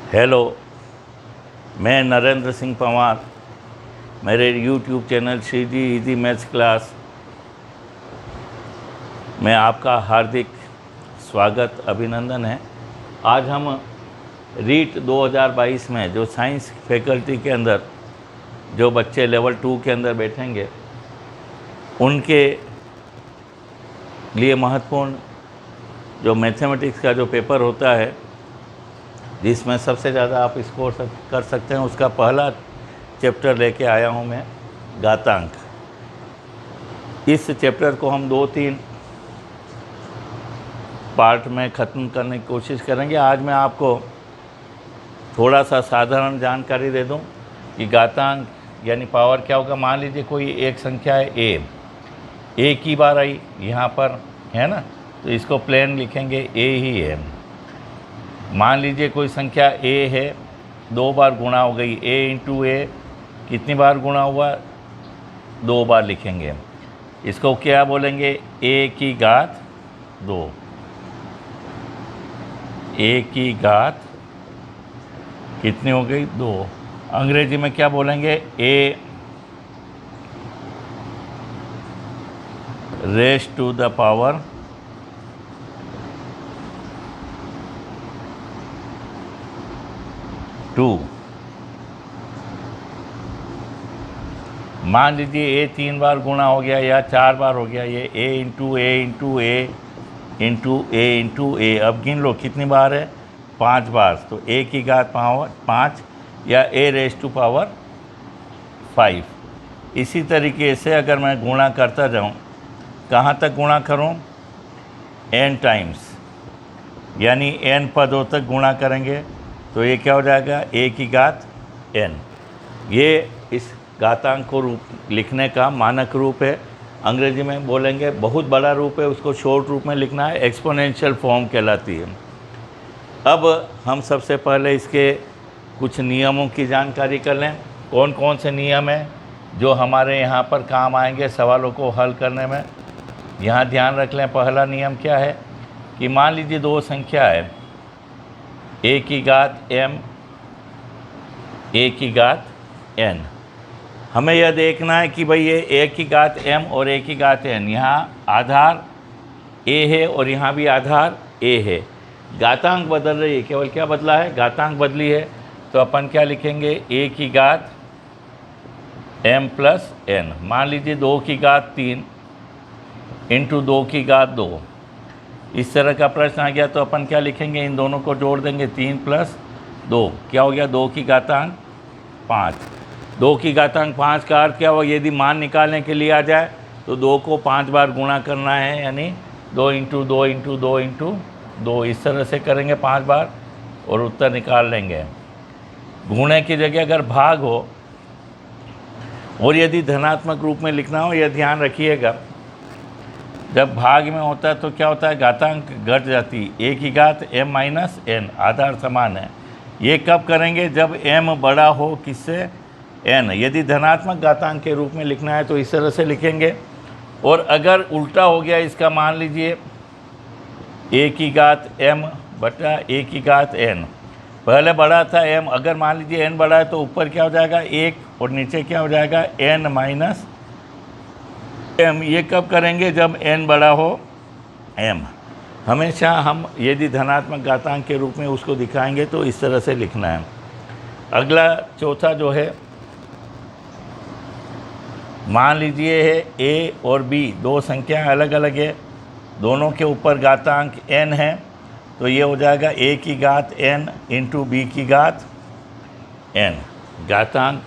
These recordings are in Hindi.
हेलो, मैं नरेंद्र सिंह पंवार। मेरे यूट्यूब चैनल श्री जी इजी मैथ्स क्लास में आपका हार्दिक स्वागत अभिनंदन है। आज हम रीट 2022 में जो साइंस फैकल्टी के अंदर जो बच्चे लेवल 2 के अंदर बैठेंगे उनके लिए महत्वपूर्ण जो मैथमेटिक्स का जो पेपर होता है जिसमें सबसे ज़्यादा आप स्कोर कर सकते हैं, उसका पहला चैप्टर लेके आया हूँ मैं, घातांक। इस चैप्टर को हम 2-3 पार्ट में ख़त्म करने की कोशिश करेंगे। आज मैं आपको थोड़ा सा साधारण जानकारी दे दूं कि घातांक यानी पावर क्या होगा। मान लीजिए कोई एक संख्या है ए की बार आई यहाँ पर, है ना, तो इसको प्लेन लिखेंगे, ए ही है। मान लीजिए कोई संख्या ए है, 2 बार गुणा हो गई, ए इंटू ए कितनी बार गुणा हुआ, 2 बार लिखेंगे। इसको क्या बोलेंगे, ए की घात 2। ए की घात कितनी हो गई, 2। अंग्रेजी में क्या बोलेंगे, ए रेज़ टू द पावर 2। मान लीजिए ए 3 बार गुणा हो गया या 4 बार हो गया, ये ए इंटू ए इंटू ए इंटू ए इंटू ए। अब गिन लो कितनी बार है, 5 बार। तो ए की घात पावर 5 या ए रेज़ टू पावर 5। इसी तरीके से अगर मैं गुणा करता जाऊं, कहाँ तक गुणा करूं, n टाइम्स, यानी n पदों तक गुणा करेंगे तो ये क्या हो जाएगा, ए की घात n। ये इस घातांक को रूप लिखने का मानक रूप है। अंग्रेजी में बोलेंगे बहुत बड़ा रूप है, उसको शॉर्ट रूप में लिखना है, एक्सपोनेंशियल फॉर्म कहलाती है। अब हम सबसे पहले इसके कुछ नियमों की जानकारी कर लें। कौन कौन से नियम हैं जो हमारे यहाँ पर काम आएंगे सवालों को हल करने में। यहाँ ध्यान रख लें, पहला नियम क्या है कि मान लीजिए 2 संख्या है, ए की घात m, ए की घात n। हमें यह देखना है कि भाई ये ए की घात m और ए की घात n, यहाँ आधार a है और यहाँ भी आधार a है। घातांक बदल रही है, केवल क्या बदला है, घातांक बदली है। तो अपन क्या लिखेंगे, a की घात m प्लस n। मान लीजिए 2 की घात 3 इंटू 2 की घात 2, इस तरह का प्रश्न आ गया तो अपन क्या लिखेंगे, इन दोनों को जोड़ देंगे, 3 प्लस 2 क्या हो गया, 2 की घातांक 5। 2 की घातांक 5 का अर्थ क्या हुआ, यदि मान निकालने के लिए आ जाए तो 2 को 5 बार गुणा करना है, यानी 2 इंटू 2 इंटू 2 इंटू 2, इस तरह से करेंगे 5 बार और उत्तर निकाल लेंगे। गुणे की जगह अगर भाग हो और यदि धनात्मक रूप में लिखना हो, यह ध्यान रखिएगा, जब भाग में होता है तो क्या होता है, घातांक घट जाती है। ए की घात m माइनस n, आधार समान है। ये कब करेंगे, जब m बड़ा हो किससे, n। यदि धनात्मक घातांक के रूप में लिखना है तो इस तरह से लिखेंगे। और अगर उल्टा हो गया इसका, मान लीजिए a की घात m बटा a की घात n, पहले बड़ा था m, अगर मान लीजिए n बड़ा है तो ऊपर क्या हो जाएगा 1 और नीचे क्या हो जाएगा n माइनस m। ये कब करेंगे, जब n बड़ा हो m। हमेशा हम यदि धनात्मक घातांक के रूप में उसको दिखाएंगे तो इस तरह से लिखना है। अगला चौथा जो है, मान लीजिए है a और b, 2 संख्याएं अलग अलग है, दोनों के ऊपर घातांक n है, तो ये हो जाएगा a की घात n इंटू b की घात n। घातांक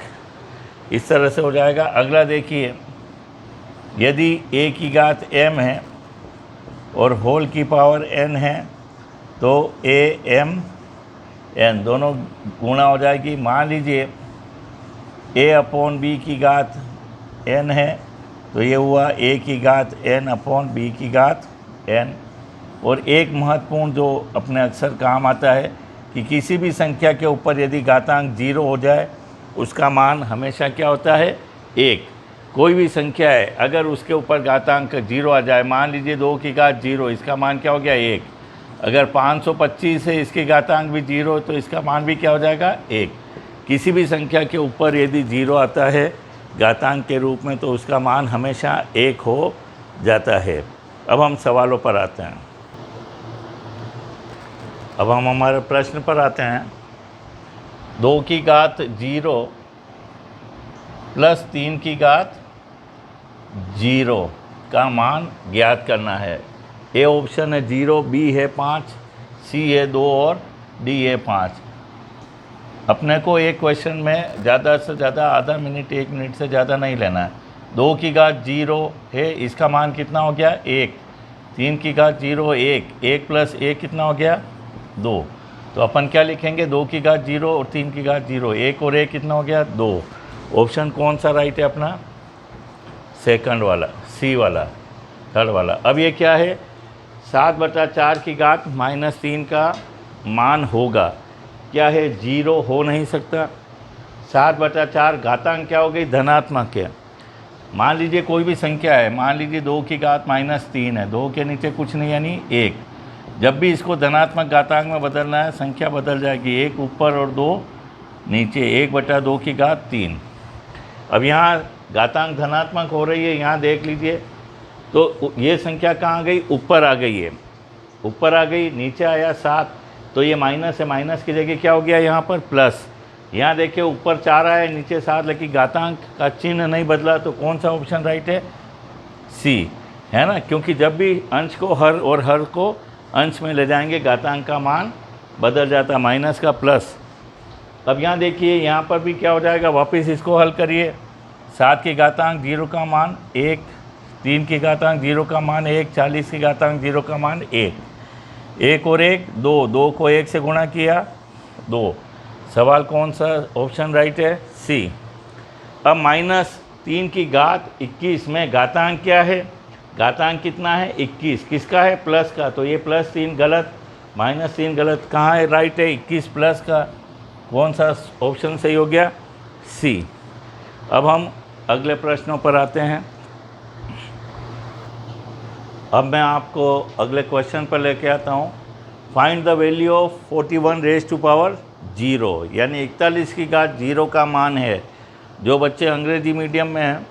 इस तरह से हो जाएगा। अगला देखिए, यदि a की घात m है और होल की पावर n है तो a m n दोनों गुणा हो जाएगी। मान लीजिए a अपॉन b की घात n है तो ये हुआ a की घात n अपॉन b की घात n। और एक महत्वपूर्ण जो अपने अक्सर काम आता है कि किसी भी संख्या के ऊपर यदि घातांक 0 हो जाए, उसका मान हमेशा क्या होता है, 1। कोई भी संख्या है अगर उसके ऊपर घातांक 0 आ जाए, मान लीजिए 2 की घात 0, इसका मान क्या हो गया, 1। अगर 525 है, इसके घातांक भी 0, तो इसका मान भी क्या हो जाएगा 1। किसी भी संख्या के ऊपर यदि 0 आता है घातांक के रूप में, तो उसका मान हमेशा 1 हो जाता है। अब हम सवालों पर आते हैं। अब हम हमारे प्रश्न पर आते हैं। 2 की घात 0 प्लस 3 की घात 0 का मान ज्ञात करना है। ए ऑप्शन है 0, बी है 5, सी है 2 और डी है 5। अपने को एक क्वेश्चन में ज़्यादा से ज़्यादा आधा मिनट 1 मिनट से ज़्यादा नहीं लेना है। 2 की घात 0 है, इसका मान कितना हो गया 1। 3 की घात 0 1, 1 प्लस 1 कितना हो गया 2। तो अपन क्या लिखेंगे 2 की घात 0 और 3 की घात 0, 1 और 1 कितना हो गया 2। ऑप्शन कौन सा राइट है अपना, सेकंड वाला, सी वाला, थर्ड वाला। अब ये क्या है 7/4 की घात -3 का मान होगा, क्या है 0 हो नहीं सकता। 7/4 घातांक क्या हो गई धनात्मक है। मान लीजिए कोई भी संख्या है, मान लीजिए 2 की घात -3 है, 2 के नीचे कुछ नहीं यानी 1। जब भी इसको धनात्मक घातांक में बदलना है संख्या बदल जाएगी, 1 ऊपर और 2 नीचे, 1/2 की घात 3। अब यहाँ घातांक धनात्मक हो रही है, यहाँ देख लीजिए तो ये संख्या कहाँ गई, ऊपर आ गई है, ऊपर आ गई, नीचे आया 7, तो ये माइनस है, माइनस की जगह क्या हो गया यहाँ पर प्लस। यहाँ देखिए ऊपर 4 आया नीचे 7, लेकिन घातांक का चिन्ह नहीं बदला, तो कौन सा ऑप्शन राइट है, सी है ना, क्योंकि जब भी अंश को हर और हर को अंश में ले जाएंगे घातांक का मान बदल जाता है, माइनस का प्लस। अब यहाँ देखिए यहाँ पर भी क्या हो जाएगा, वापस इसको हल करिए। 7 की घातांक 0 का मान 1, 3 की घातांक 0 का मान 1, 40 की घातांक 0 का मान 1, 1 और 1 2, 2 को 1 से गुणा किया 2। सवाल कौन सा ऑप्शन राइट है, सी। अब -3 की घात 21 में घातांक क्या है, घातांक कितना है 21, किसका है प्लस का, तो ये +3 गलत, -3 गलत, कहाँ है राइट है 21 प्लस का, कौन सा ऑप्शन सही हो गया, सी। अब हम अगले प्रश्नों पर आते हैं। अब मैं आपको अगले क्वेश्चन पर लेके आता हूँ। फाइंड द वैल्यू ऑफ 41 यानी 41 की घात 0 का मान है। जो बच्चे अंग्रेजी मीडियम में हैं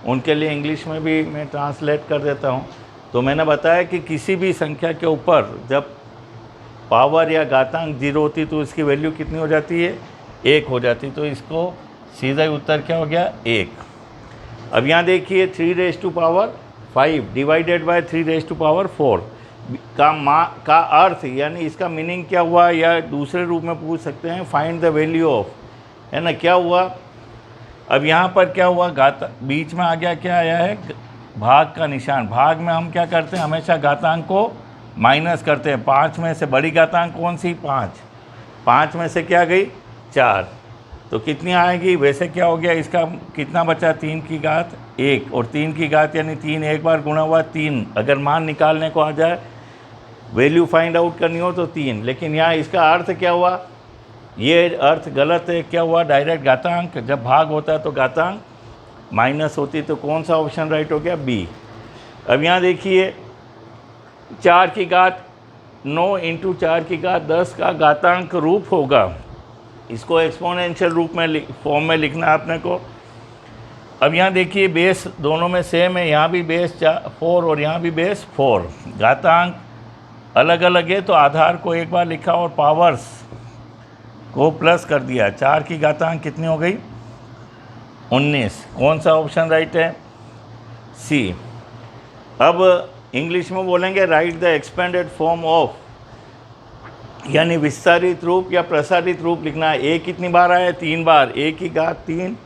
उनके लिए इंग्लिश में भी मैं ट्रांसलेट कर देता हूँ। तो मैंने बताया कि किसी भी संख्या के ऊपर जब पावर या घातांक 0 होती तो इसकी वैल्यू कितनी हो जाती है, 1 हो जाती। तो इसको सीधा ही उत्तर क्या हो गया 1। अब यहाँ देखिए 3⁵ डिवाइडेड बाय 3⁴ का अर्थ यानी इसका मीनिंग क्या हुआ, या दूसरे रूप में पूछ सकते हैं फाइंड द वैल्यू ऑफ, है ना, क्या हुआ। अब यहाँ पर क्या हुआ, बीच में आ गया, क्या आया है भाग का निशान। भाग में हम क्या करते हैं, हमेशा घातांक को माइनस करते हैं। 5 में से बड़ी घातांक कौन सी, 5 में से क्या गई 4, तो कितनी आएगी, वैसे क्या हो गया इसका कितना बचा 3 की घात 1, और 3 की घात यानी 3 एक बार गुणा हुआ 3। अगर मान निकालने को आ जाए, वैल्यू फाइंड आउट करनी हो तो 3, लेकिन यहाँ इसका अर्थ क्या हुआ, ये अर्थ गलत है। क्या हुआ, डायरेक्ट घातांक जब भाग होता है तो घातांक माइनस होती, तो कौन सा ऑप्शन राइट हो गया, बी। अब यहाँ देखिए 4 की घात 9 × 4 की घात 10 का घातांक रूप होगा, इसको एक्सपोनेंशियल रूप में फॉर्म में लिखना है अपने को। अब यहाँ देखिए बेस दोनों में सेम है, यहाँ भी बेस 4 और यहाँ भी बेस 4। घातांक अलग अलग है तो आधार को एक बार लिखा और पावर्स को प्लस कर दिया। 4 की घातांक कितनी हो गई 19। कौन सा ऑप्शन राइट है, सी। अब इंग्लिश में बोलेंगे right the expanded form of, यानी विस्तारित रूप या प्रसारित रूप लिखना है। ए कितनी बार आया, 3 बार, ए की घात 3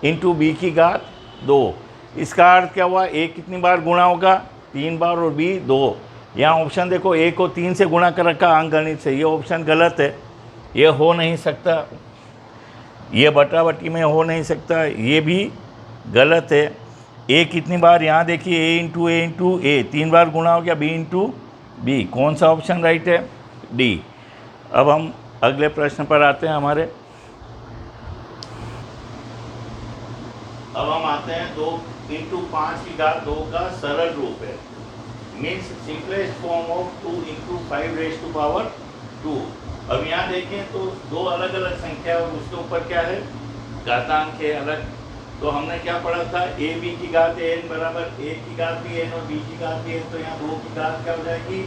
इंटू बी की घात 2। इसका अर्थ क्या हुआ, ए कितनी बार गुणा होगा 3 बार और बी 2। यहाँ ऑप्शन देखो, ए को 3 से गुणा कर रखा अंकगणित से, ये ऑप्शन गलत है, ये हो नहीं सकता, ये बटाबटी में हो नहीं सकता, ये भी गलत है। ए कितनी बार, यहाँ देखिए ए इंटू 3 बार गुणा हो गया बी इंटू बी। कौन सा ऑप्शन राइट है, डी। अब हम अगले प्रश्न पर आते हैं हमारे। अब हम आते हैं 2 × 5 की घात 2 का सरल रूप है। Means simplest form of 2 into 5 raise to power 2। अब यहाँ देखें तो दो अलग अलग संख्या और उसके ऊपर क्या है, घातांक है अलग। तो हमने क्या पढ़ा था, ए बी की घात एन बराबर ए की घात भी एन और बी की घात भी एन। तो यहाँ 2 की घात क्या हो जाएगी,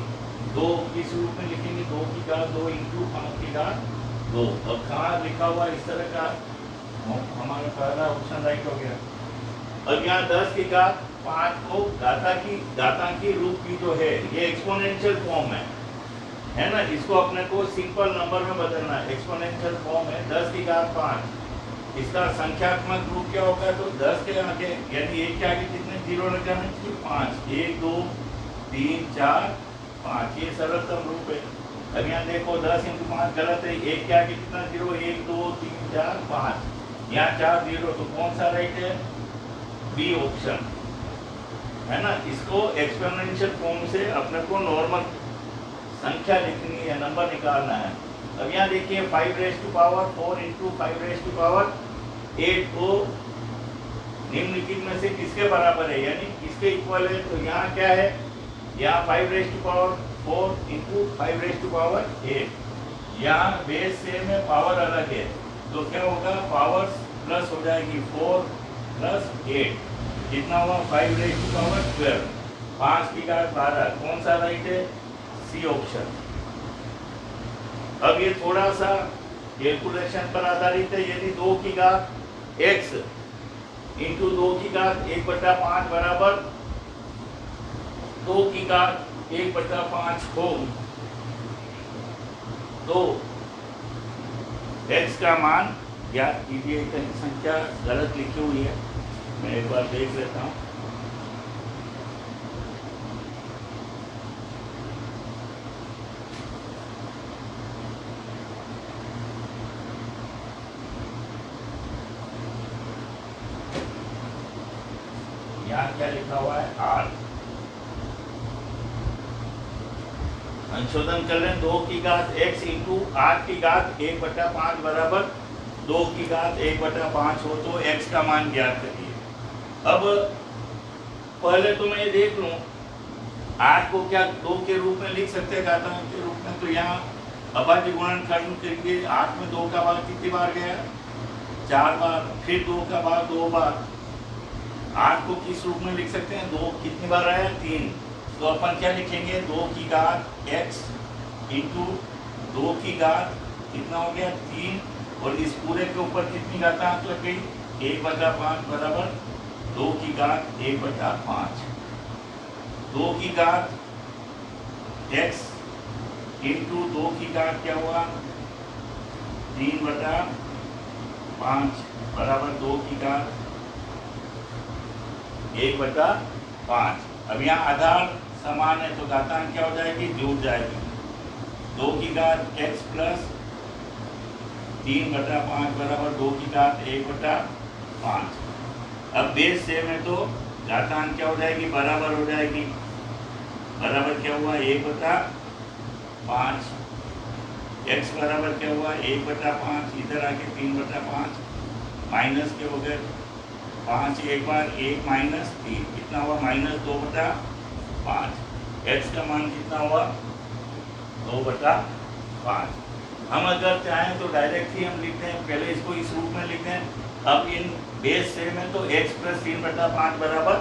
2 किस रूप में लिखेंगे, 2 की घात 2 इंटू 5 की घात 2। अब कहाँ लिखा हुआ इस तरह का, हमारा पहला ऑप्शन राइट हो गया। अब यहाँ 10 की घात 5 को घातांकी रूप की जो है ये एक्सपोनेंशियल फॉर्म है ना, इसको अपने को सिंपल नंबर में बदलना है। एक्सपोनेंशियल फॉर्म है 10 की घात 5, इसका संख्यात्मक रूप क्या होगा, तो 10 के आगे यानी 1 के आगे कितने जीरो लगाने चाहिए, 5। 1 2 3 4 5, ये सरलतम रूप है। अब यहाँ देखो 10 इंटू 5 गलत है, 1 के आगे कितना जीरो, 1 2 3 4 5, यहाँ 4 जीरो, तो कौन सा राइट है, बी ऑप्शन है ना। इसको एक्सपोनेंशियल फॉर्म से अपने को नॉर्मल संख्या लिखनी है, नंबर निकालना है। अब यहाँ देखिए 5 raise to power 4 into 5 raise to power 8 को निम्नलिखित में से किसके बराबर है, यानी किसके इक्वल है। तो यहाँ क्या है, यहाँ 5 raise to power 4 into 5 raise to power 8, यहाँ बेस सेम है, पावर अलग है। तो क्या होगा, पावर प्लस हो जाएगी 4 प्लस 8, कितना हुआ 5 रेज टू पावर 12, 5 की घात 12, कौन सा राइट है, सी ऑप्शन। अब ये थोड़ा सा कैलकुलेशन पर आधारित है, यदि 2 की घात x इंटू 2 की घात 1/5 बराबर 2 की घात 1/5 हो, तो x का मान ज्ञात कीजिए। कहीं संख्या गलत लिखी हुई है, मैं एक बार देख लेता हूँ। यहाँ क्या लिखा हुआ है, आर। संशोधन कर लें, 2 की घात x इंटू 8 की घात 1/5 बराबर 2 की घात 1/5 हो, तो x का मान ज्ञात करिए। अब पहले तो मैं ये देख लूं 8 को क्या 2 के रूप में लिख सकते हैं, घातांक के रूप में। तो यहाँ अभाज्य गुणनखंड करिए, 8 में 2 का भाग कितनी बार गया, 4 बार, फिर 2 का भाग 2 बार। 8 को किस रूप में लिख सकते हैं, 2 कितनी बार आया, 3। तो अपन क्या लिखेंगे, 2 की घात x इंटू 2 की घात कितना हो गया 3, और इस पूरे के ऊपर कितनी घातांक लग गई, 1/5 बराबर 2 की घात 1/5। 2 की घात x इंटू 2 की घात क्या हुआ, 3/5 बराबर 2 की घात 1/5। अब यहाँ आधार समान है तो घातांक क्या हो जाएगी, जुड़ जाएगी। 2 की घात x प्लस 3/5 बराबर 2 की घात 1/5। अब बेस सेम है तो घातांक क्या हो जाएगी, बराबर हो जाएगी। बराबर क्या हुआ, 1/5। x बराबर क्या हुआ, 1/5, इधर आके 3/5, माइनस के बगैर 5 एक बार 1 माइनस 3, कितना हुआ, -2/5। x का मान कितना हुआ, 2/5। हम अगर चाहें तो डायरेक्ट ही हम लिखते हैं, पहले इसको इस रूप में लिखते हैं। अब इन बेस सेम है तो x प्लस 3/5 बराबर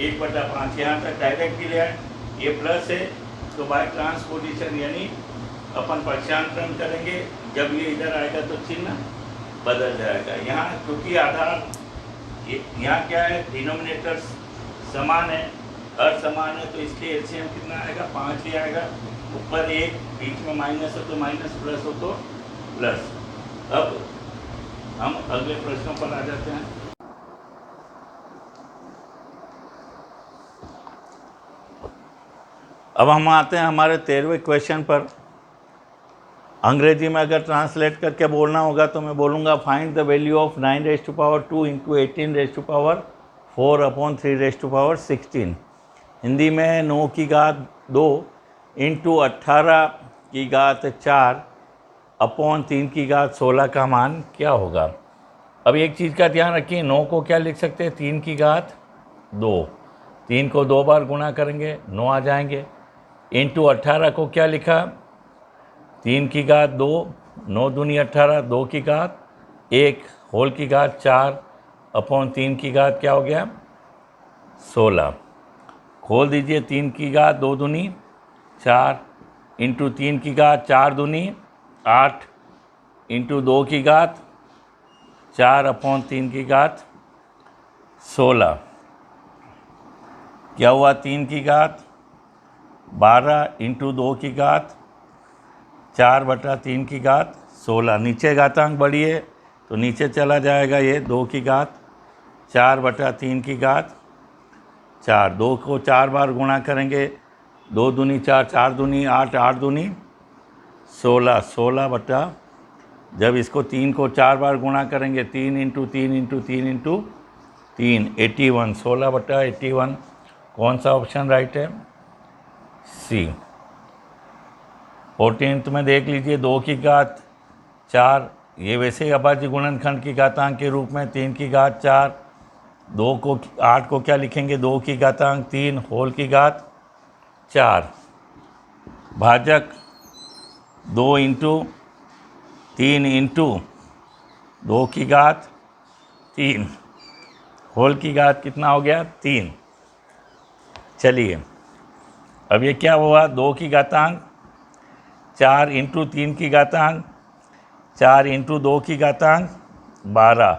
1/5, यहाँ तक डायरेक्ट ही लिया है। ये प्लस है तो बाय ट्रांसपोजिशन यानी अपन पक्षांतरण करेंगे, जब ये इधर आएगा तो चिन्ह बदल जाएगा। यहाँ क्योंकि आधार यहाँ क्या है, डिनोमिनेटर समान है, हर समान है, तो इसलिए एलसीएम कितना आएगा, 5 ही आएगा। ऊपर 1, बीच में माइनस हो तो माइनस, प्लस हो तो प्लस। अब हम अगले प्रश्नों पर आ जाते हैं। अब हम आते हैं हमारे 13वें क्वेश्चन पर। अंग्रेजी में अगर ट्रांसलेट करके बोलना होगा तो मैं बोलूँगा find the value of 9⁻² into 18⁻4/3⁻16। Hindi में 9 की घात 2 इंटू 18 की घात 4/3 की घात 16 का मान क्या होगा। अब एक चीज़ का ध्यान रखिए, 9 को क्या लिख सकते हैं, 3 की घात 2। 3 को 2 बार गुणा करेंगे 9 आ जाएंगे। इंटू 18 को क्या लिखा, 3 की घात 2, 9 दूनी 18, 2 की घात 1, होल की घात 4 अपॉन 3 की घात क्या हो गया 16। खोल दीजिए, 3 की घात 2 दूनी 4 इंटू 3 की घात 4 दूनी 8 इंटू 2 की घात 4 अपॉन 3 की घात 16। क्या हुआ, 3 की घात 12 इंटू 2 की घात 4/3 की घात 16। नीचे घातांक बढ़िए तो नीचे चला जाएगा ये 2 की घात 4/3 की घात 4। 2 को 4 बार गुणा करेंगे, 2 दूनी 4, 4 दूनी 8, 8 दूनी 16, 16 जब इसको 3 को 4 बार गुणा करेंगे 3 इंटू 3 इंटू 3 इंटू 3, 81, 16/81। कौन सा ऑप्शन राइट है, सी। 14th में देख लीजिए, 2 की घात 4, ये वैसे ही अभाज्य गुणनखंड की घातांक के रूप में 3 की घात 4, 2 को 8 को क्या लिखेंगे 2 की घातांक 3 होल की घात 4। भाजक 2 इंटू 3 इंटू 2 की घात 3 होल की घात कितना हो गया 3। चलिए अब ये क्या हुआ, 2 की घातांक 4 इंटू 3 की घातांक 4 इंटू 2 की घातांक 12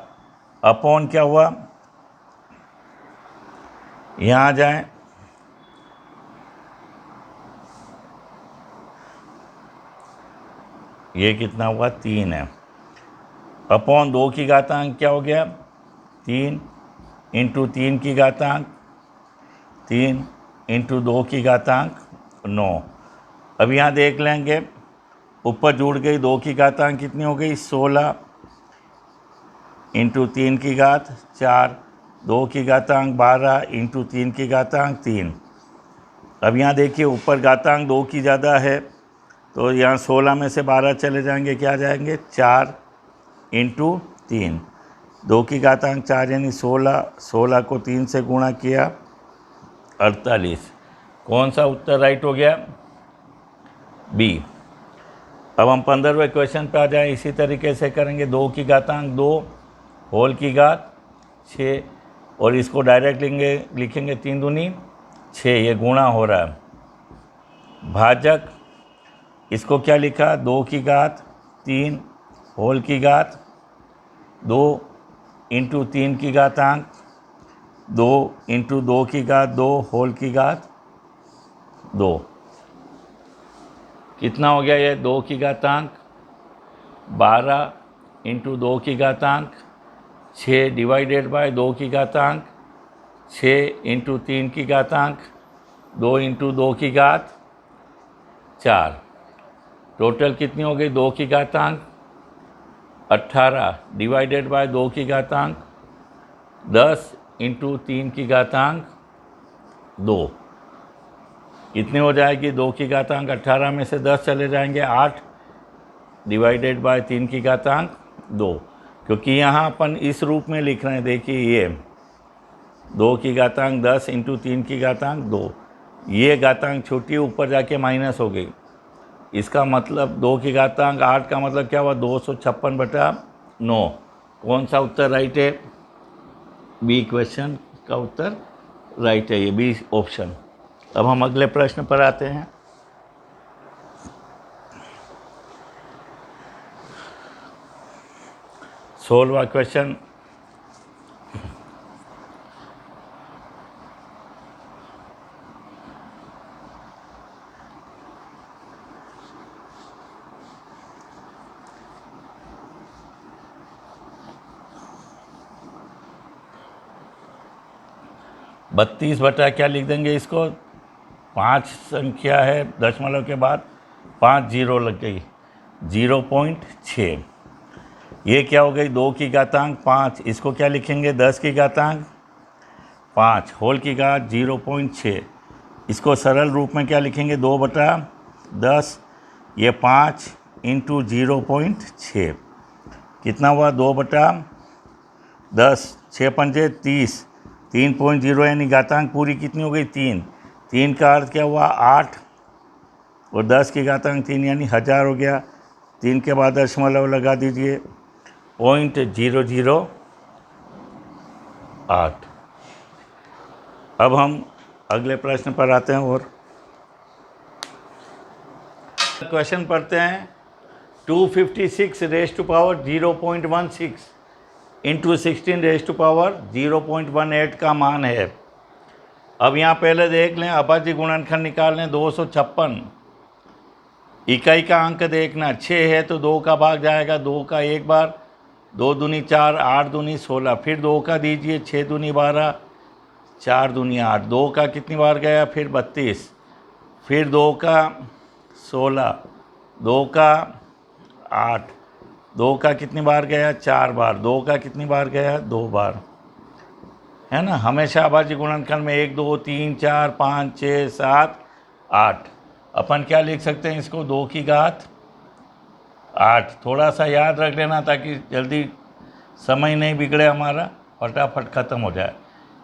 अपॉन क्या हुआ, यहाँ आ जाए, ये कितना हुआ 3 है, अपॉन 2 की घातांक क्या हो गया 3 इंटू 3 की घातांक 3 इंटू 2 की घातांक 9। अब यहाँ देख लेंगे, ऊपर जुड़ गई 2 की घातांक कितनी हो गई 16 इंटू 3 की घात 4, 2 की घातांक 12 इंटू 3 की घातांक 3। अब यहाँ देखिए ऊपर घातांक 2 की ज़्यादा है तो यहाँ 16 में से 12 चले जाएंगे, क्या जाएंगे 4 इंटू 3, 2 की घातांक 4 यानी 16, 16 को 3 से गुणा किया 48। कौन सा उत्तर राइट हो गया, बी। अब हम 15वें क्वेश्चन पे आ जाएं, इसी तरीके से करेंगे, 2 की घातांक 2 होल की घात 6 और इसको डायरेक्ट लिखेंगे 3 दूनी 6, ये गुणा हो रहा है। भाजक इसको क्या लिखा 2 की घात 3 होल की घात 2 इंटू 3 की घातांक 2 इंटू 2 की घात 2 होल की घात 2। कितना हो गया ये 2 की घातांक 12 इंटू 2 की घातांक 6 डिवाइडेड बाय 2 की घातांक 6 इंटू 3 की घातांक 2 इंटू 2 की घात 4। टोटल कितनी हो गई 2 की घातांक 18 डिवाइडेड बाय 2 की घातांक 10 इंटू 3 की घातांक 2। कितनी हो जाएगी 2 की घातांक 18 में से 10 चले जाएंगे 8 डिवाइडेड बाय 3 की घातांक 2, क्योंकि यहाँ अपन इस रूप में लिख रहे हैं। देखिए ये 2 की घातांक 10 इंटू 3 की घातांक 2, ये घातांक छोटी ऊपर जाके माइनस हो गई, इसका मतलब 2 की घातांक 8 का मतलब क्या हुआ 256/9। कौन सा उत्तर राइट है, बी क्वेश्चन का उत्तर राइट है, ये बी ऑप्शन। अब हम अगले प्रश्न पर आते हैं। सोलहवां क्वेश्चन, बत्तीस बटा क्या लिख देंगे इसको, 5 संख्या है दशमलव के बाद 5 जीरो लग गई 0.6। ये क्या हो गई 2 की घातांक 5, इसको क्या लिखेंगे 10 की घातांक 5 होल की घात 0.6, इसको सरल रूप में क्या लिखेंगे 2/10, ये 5 इंटू 0.6 कितना हुआ 2/10, 6 पंजे 30 3.0 यानी घातांक पूरी कितनी हो गई 3। 3 का अर्थ क्या हुआ 8 और 10 की घातांक 3 यानी 1000 हो गया। 3 के बाद दशमलव लगा दीजिए 0.008। अब हम अगले प्रश्न पर आते हैं और क्वेश्चन पढ़ते हैं। 256 raise to power 0.16 into 16 raise to power 0.18 का मान है। अब यहाँ पहले देख लें, अभाज्य गुणनखंड निकाल लें। 256 इकाई का अंक देखना 6 है तो 2 का भाग जाएगा, 2 का एक बार, 2 दूनी 4, 8 दूनी 16, फिर 2 का दीजिए, 6 दूनी 12, 4 दूनी 8, 2 का कितनी बार गया, फिर 32, फिर 2 का 16, 2 का 8, 2 का कितनी बार गया 4 बार, 2 का कितनी बार गया 2 बार, है ना। हमेशा अभाज्य गुणनखंड में 1 2 3 4 5 6 7 8। अपन क्या लिख सकते हैं इसको 2 की घात 8। थोड़ा सा याद रख लेना ताकि जल्दी समय नहीं बिगड़े हमारा, फटाफट ख़त्म हो जाए।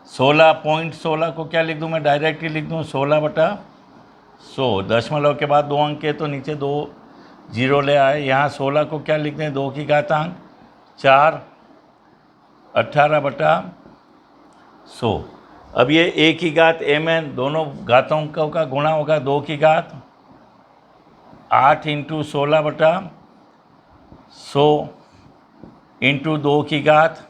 16.16 को क्या लिख दूँ मैं, डायरेक्ट ही लिख दूँ 16/100। दशमलव के बाद 2 अंक के तो नीचे 2 जीरो ले आए। यहाँ 16 को क्या लिख दें 2 की घातांक 4, 18/100। अब ये a की घात mn दोनों घातांकों का गुणा होगा 2 की घात 8 इंटू 16/100 इंटू 2 की घात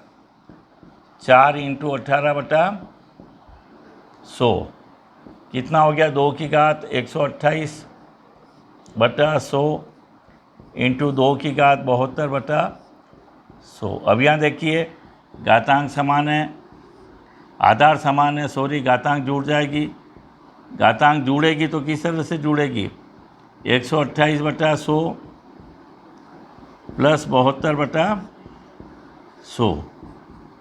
4 इंटू 18/100। कितना हो गया 2 की घात 128/100 इंटू 2 की घात 72/100। अब यहाँ देखिए घातांक समान है, आधार समान है, सॉरी घातांक जुड़ जाएगी। घातांक जुड़ेगी तो किस तरह से जुड़ेगी, 128/100 प्लस 72/100।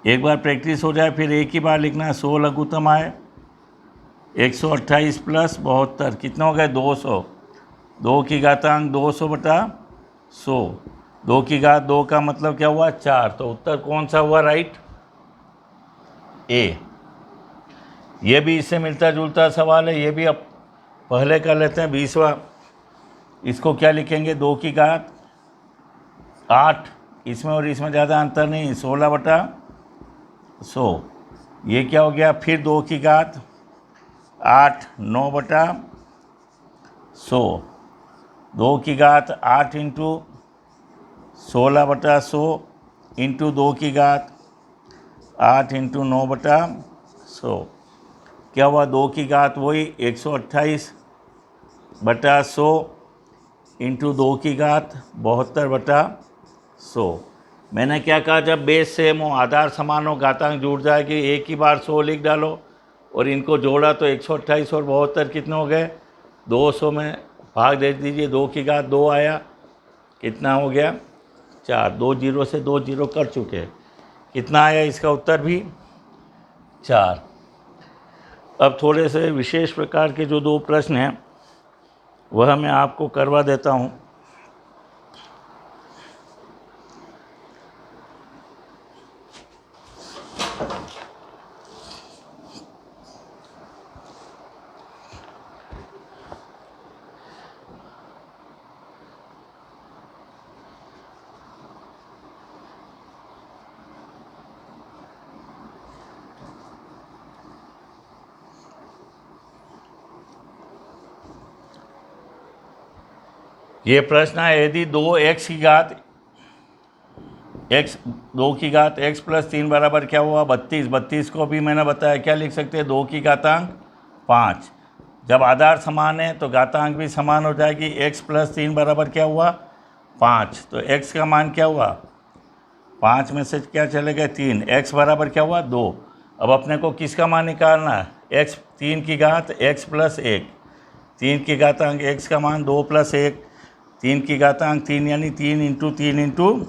एक बार प्रैक्टिस हो जाए फिर एक ही बार लिखना है। 100 लघुत्तम आए, 128 प्लस 72 कितना हो गया 200। 2 की घातांक 200/100, 2 की घात 2 का मतलब क्या हुआ 4। तो उत्तर कौन सा हुआ राइट, ए। ये भी इससे मिलता जुलता सवाल है, ये भी अब पहले कर लेते हैं 20वां। इसको क्या लिखेंगे 2 की घात 8, इसमें और इसमें ज़्यादा अंतर नहीं, 16/100। ये क्या हो गया, फिर 2 की घात 8, 9/100, 2 की घात 8 इंटू 16/100 इंटू 2 की घात 8 इंटू 9/100। क्या हुआ 2 की घात वही 128/100 इंटू 2 की घात 72/100। मैंने क्या कहा, जब बेस सेम हो, आधार समान हो, घातांक जुड़ जाएगी। एक ही बार 100 लिख डालो और इनको जोड़ा तो 128 और 72 कितने हो गए 200 में भाग दे दीजिए। 2 की घात 2 आया, कितना हो गया 4। 2 जीरो से 2 जीरो कर चुके हैं, कितना आया इसका उत्तर भी 4। अब थोड़े से विशेष प्रकार के जो 2 प्रश्न हैं वह मैं आपको करवा देता हूँ। ये प्रश्न है, यदि 2x की घात x प्लस 3 बराबर क्या हुआ 32। 32 को भी मैंने बताया क्या लिख सकते हैं 2 की घातांक 5। जब आधार समान है तो घातांक भी समान हो जाएगी। x प्लस 3 बराबर क्या हुआ 5, तो x का मान क्या हुआ 5 में से क्या चले गए 3, x बराबर क्या हुआ 2। अब अपने को किसका मान निकालना है, x 3 की घात x प्लस 1, 3 की घातांक x का मान 2 प्लस 1, 3 की घातांक 3 यानी 3 इंटू 3 इंटू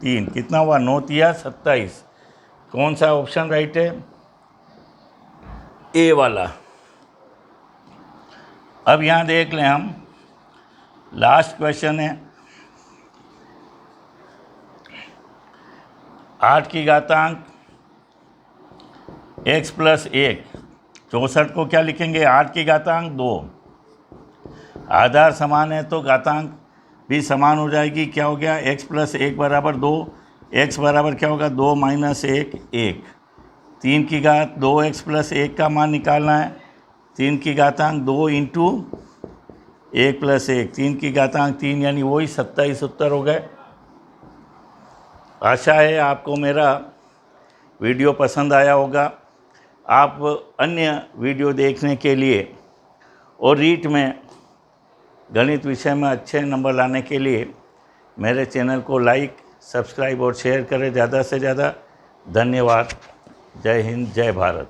3 कितना हुआ 9 तिया 27। कौन सा ऑप्शन राइट है, ए वाला। अब यहाँ देख लें हम, लास्ट क्वेश्चन है 8 की घातांक x प्लस 1, 64 को क्या लिखेंगे 8 की घातांक 2। आधार समान है तो घातांक भी समान हो जाएगी। क्या हो गया x प्लस 1 बराबर 2, x बराबर क्या होगा 2 माइनस 1 1। 3 की घात 2x प्लस 1 का मान निकालना है। 3 की घातांक 2 इंटू 1 प्लस 1, 3 की घातांक 3 यानी वही 27 उत्तर हो गए। आशा है आपको मेरा वीडियो पसंद आया होगा। आप अन्य वीडियो देखने के लिए और रीट में गणित विषय में अच्छे नंबर लाने के लिए मेरे चैनल को लाइक, सब्सक्राइब और शेयर करें ज़्यादा से ज़्यादा। धन्यवाद। जय हिंद, जय भारत।